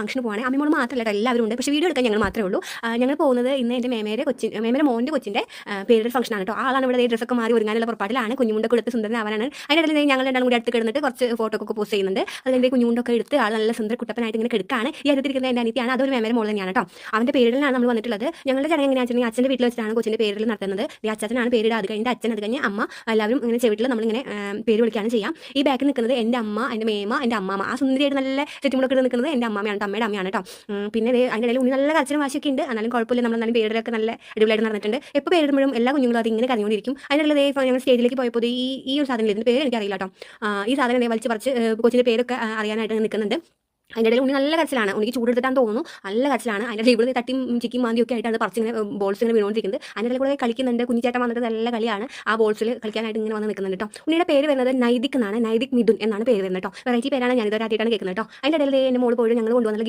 ഫംഗ്ഷന് പോവാണ്. അമ്മിമോൾ മാത്രമല്ല കേട്ടോ, എല്ലാവരും ഉണ്ട്. പക്ഷേ വീഡിയോ എടുക്കാൻ ഞങ്ങൾ മാത്രമേ ഉള്ളൂ. ഞങ്ങൾ പോകുന്നത് ഇന്ന് എൻ്റെ മേമേരെ മോൻ്റെ കൊച്ചിൻ്റെ പേരിടൽ ഫംഗ്ഷനാണ് കേട്ടോ. ആളാണ് ഇവിടെ ഡ്രസ്സൊക്കെ മാറി ഒരുങ്ങാനുള്ള പുറപ്പാടിലാണ്. കുഞ്ഞുമുണ്ടൊക്കെ എടുത്ത് സുന്ദരനാവാനാണ്. അതിൻ്റെ ഇടയിൽ ഞങ്ങൾ രണ്ടാളും കൂടി അടുത്ത് കിടന്നിട്ട് കുറച്ച് ഫോട്ടോ ഒക്കെ പോസ്റ്റ് ചെയ്യുന്നുണ്ട്. അതിൻ്റെ കുഞ്ഞുമുണ്ടൊക്കെ എടുത്ത് ആൾ നല്ല സുന്ദര കുട്ടപ്പനായിട്ട് ഇങ്ങനെ കിടക്കാണ്. ഈ അടുത്തിരിക്കുന്ന എൻ്റെ അനിയത്തിയാണ്. അതൊരു മേമേരെ മോൾ തന്നെയാണ് കേട്ടോ. അവൻ്റെ പേരിടലാണ് നമ്മൾ വന്നിട്ടുള്ളത്. ഞങ്ങളുടെ ചടങ്ങ് എങ്ങനെയാണെന്ന് വെച്ചിട്ടുണ്ടെങ്കിൽ അച്ഛൻ്റെ വീട്ടിൽ വെച്ചിട്ടാണ് കൊച്ചിൻ്റെ പേരിടൽ നടത്തുന്നത്. അച്ഛനാണ് പേരിടുക. അത് കഴിഞ്ഞ് അച്ഛൻ, അത് കഴിഞ്ഞ് അമ്മ, എല്ലാവരും ഇങ്ങനെ ചെവിട്ടിൽ നമ്മളിങ്ങനെ പേര് വിളിക്കുകയാണ് ചെയ്യാം. ഈ ബാക്കിൽ നിൽക്കുന്നത് എൻ്റെ അമ്മ, എൻ്റെ മേമ, എൻ്റെ അമ്മാമ്മ. ആ സുന്ദരിയായിട്ട് നല്ല ചുറ്റുമുളൊക്കെ നിൽക്കുന്നത് എൻ്റെ അമ്മയാണ്, അമ്മയുടെ അമ്മയാണ് കേട്ടോ. പിന്നെ അതിൻ്റെ ഇടയിൽ ഉണ്ണി നല്ല കരച്ചിലും വാശിയൊക്കെ ഉണ്ട്. എന്നാലും കുഴപ്പമില്ല, നമ്മൾ എന്നാലും പേരിടലൊക്കെ നല്ല അടിപൊളിയായിട്ട് നടന്നിട്ടുണ്ട്. എപ്പോൾ പേരിടുമ്പോഴും എല്ലാ കുഞ്ഞുങ്ങളും അത് ഇങ്ങനെ കരഞ്ഞുകൊണ്ടിരിക്കും. അതിൻ്റെ ഇടയിൽ ഞങ്ങൾ സ്റ്റേജിലേക്ക് പോയപ്പോൾ ഈ ഒരു സാധനം ഇതിൻ്റെ പേര് എനിക്കറിയില്ല കേട്ടോ. ഈ സാധനം വലിച്ച് പറിച്ച് കൊച്ചിൻ്റെ പേരൊക്കെ അറിയാനായിട്ട് നിൽക്കുന്നുണ്ട്. അതിൻ്റെ ഇടയിൽ ഉണ്ണി നല്ല കരച്ചിലാണ്. ഉണ്ണിക്ക് ചൂടെടുത്താൻ തോന്നുന്നു. നല്ല കരച്ചിലാണ്. അതിൻ്റെ ഇടയിൽ ഇവിടെ തട്ടിയും ചിക്കിയും മാന്തിയും ഒക്കെ ആയിട്ടാണ് പറിച്ച് ഇങ്ങനെ ബോൾസ് ഇങ്ങനെ വീണുകൊണ്ടിരിക്കുന്നത്. അതിൻ്റെ ഇടയിൽ കൂടെ കളിക്കുന്നുണ്ട്. കുഞ്ഞിച്ചേട്ടൻ വന്നിട്ട് നല്ല കളിയാണ്. ആ ബോൾസിൽ കളിക്കാനായിട്ട് ഇങ്ങനെ വന്ന് നിൽക്കുന്നുണ്ട് കേട്ടോ. ഉണ്ണിയുടെ പേര് വരുന്നത് നൈതിക് എന്നാണ്. നൈതിക് മിഥുൻ എന്നാണ് പേര് വരുന്നത് കേട്ടോ. വെറൈറ്റി പേരാണ്, ഞാനിതൊരാദ്യമായിട്ടാണ് കേൾക്കുന്നത് കേട്ടോ. അതിൻ്റെ ഇടയിൽ എൻ്റെ മോള് പോയി ഞങ്ങൾ കൊണ്ടുവന്നുള്ള